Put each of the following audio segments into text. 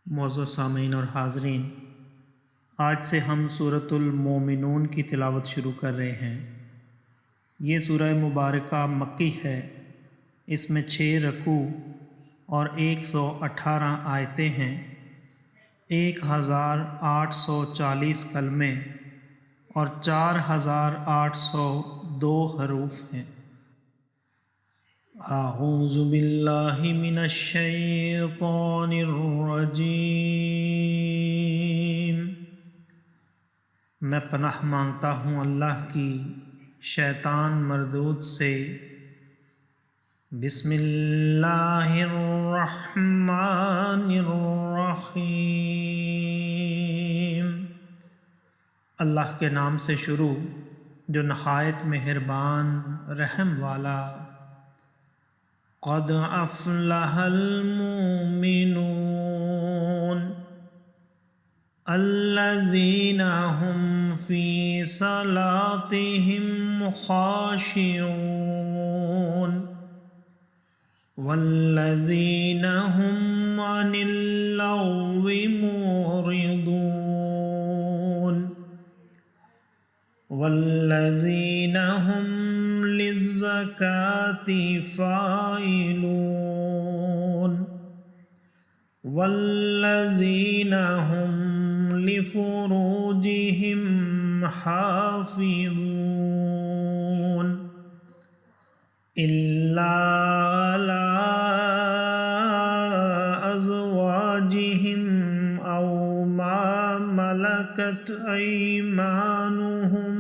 معزز سامعین اور حاضرین، آج سے ہم سورۃ المومنون کی تلاوت شروع کر رہے ہیں۔ یہ سورہ مبارکہ مکی ہے۔ اس میں 6 رکوع اور 118 آیتیں ہیں، 1840 کلمے اور 4802 حروف ہیں۔ اعوذ باللہ من الشیطان الرجیم۔ میں پناہ مانگتا ہوں اللہ کی شیطان مردود سے۔ بسم اللہ الرحمن الرحیم۔ اللہ کے نام سے شروع جو نہایت مہربان رحم والا۔ قد افلح المؤمنون الذین هم فی صلاتهم خاشعون والذین هم عن اللغو معرضون والذین هم للزکاة فاعلون والذین هم لفروجهم حافظون إلا على أزواجهم أو ما ملكت أيمانهم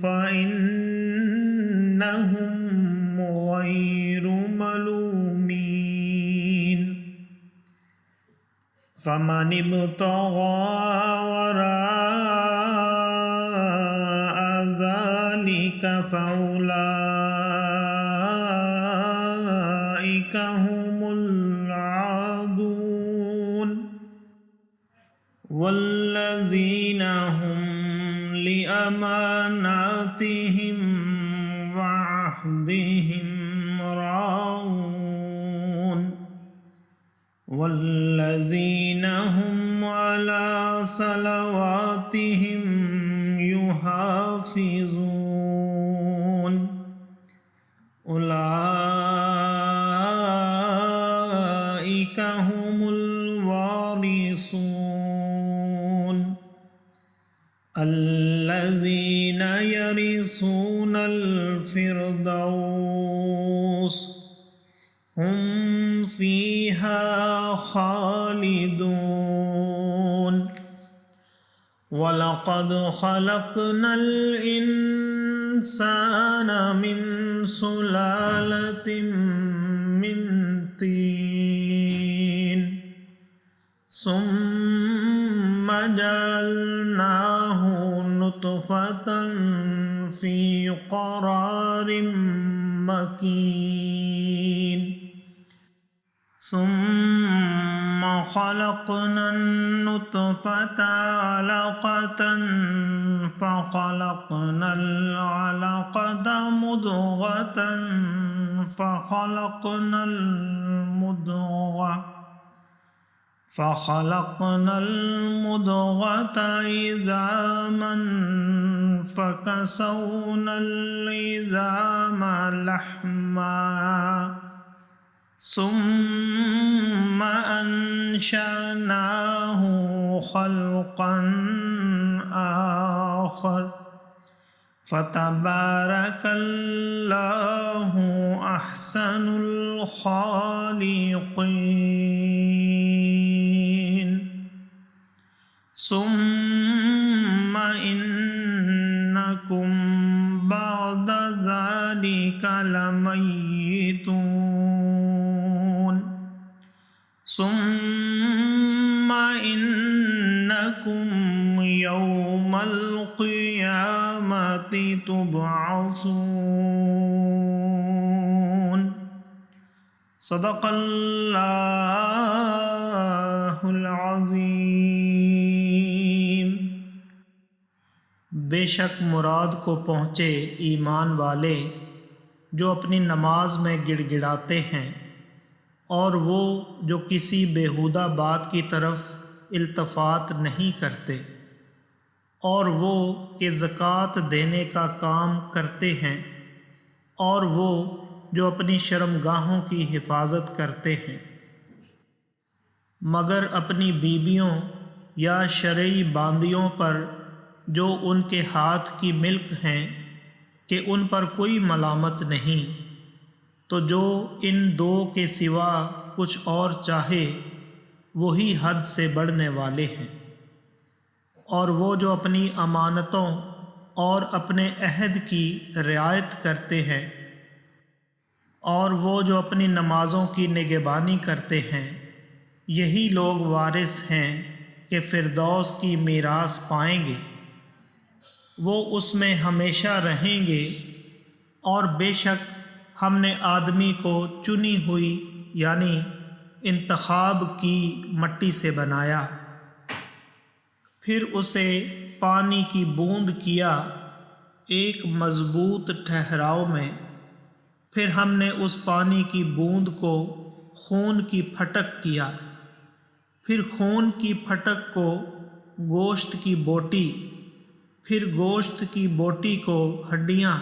فإنهم غير ملومين فمن ابتغى وراء ذلك فأولئك هم العادون والذین هم لأماناتهم وعهدهم راعون والذین هم على صلواتهم يحافظون أولئك هم الوارثون الذين يرثون الفردوس هم فيها خالدون وَلَقَدْ خَلَقْنَا الْإِنسَانَ مِنْ سُلَالَةٍ مِّن طِينٍ ثُمَّ جَعَلْنَاهُ نُطْفَةً فِي قَرَارٍ مَّكِينٍ ثم خلقنا النطفة علقة فخلقنا العلقة مضغة فخلقنا المضغة عظاما فكسونا العظام لحما ثم أنشأناه خلقا آخر فتبارك الله أحسن الخالقين ثم إنكم بعد ذلك لميتون ثم إنكم يوم القيامة تبعثون صدق اللہ العظیم۔ بے شک مراد کو پہنچے ایمان والے جو اپنی نماز میں گڑ گڑاتے ہیں، اور وہ جو کسی بیہودہ بات کی طرف التفات نہیں کرتے، اور وہ کہ زکوٰۃ دینے کا کام کرتے ہیں، اور وہ جو اپنی شرمگاہوں کی حفاظت کرتے ہیں، مگر اپنی بیویوں یا شرعی باندیوں پر جو ان کے ہاتھ کی ملک ہیں کہ ان پر کوئی ملامت نہیں، تو جو ان دو کے سوا کچھ اور چاہے وہی حد سے بڑھنے والے ہیں۔ اور وہ جو اپنی امانتوں اور اپنے عہد کی رعایت کرتے ہیں، اور وہ جو اپنی نمازوں کی نگہبانی کرتے ہیں، یہی لوگ وارث ہیں کہ فردوس کی میراث پائیں گے، وہ اس میں ہمیشہ رہیں گے۔ اور بے شک ہم نے آدمی کو چنی ہوئی یعنی انتخاب کی مٹی سے بنایا، پھر اسے پانی کی بوند کیا ایک مضبوط ٹھہراؤ میں، پھر ہم نے اس پانی کی بوند کو خون کی پھٹک کیا، پھر خون کی پھٹک کو گوشت کی بوٹی، پھر گوشت کی بوٹی کو ہڈیاں،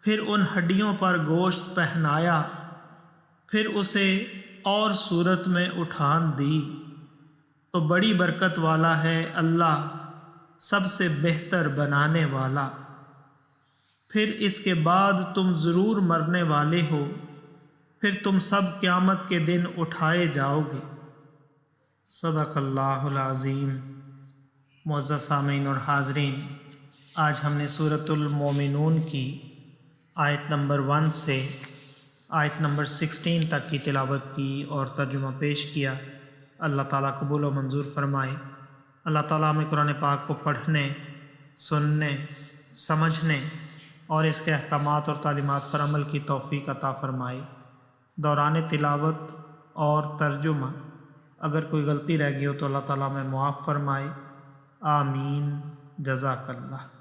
پھر ان ہڈیوں پر گوشت پہنایا، پھر اسے اور صورت میں اٹھان دی۔ تو بڑی برکت والا ہے اللہ، سب سے بہتر بنانے والا۔ پھر اس کے بعد تم ضرور مرنے والے ہو، پھر تم سب قیامت کے دن اٹھائے جاؤ گے۔ صدق اللہ العظیم۔ معزز سامعین اور حاضرین، آج ہم نے سورۃ المومنون کی آیت نمبر 1 سے آیت نمبر 16 تک کی تلاوت کی اور ترجمہ پیش کیا۔ اللہ تعالیٰ قبول و منظور فرمائے۔ اللہ تعالیٰ ہمیں قرآن پاک کو پڑھنے، سننے، سمجھنے اور اس کے احکامات اور تعلیمات پر عمل کی توفیق عطا فرمائے۔ دوران تلاوت اور ترجمہ اگر کوئی غلطی رہ گئی ہو تو اللہ تعالیٰ ہمیں معاف فرمائے۔ آمین۔ جزاک اللہ۔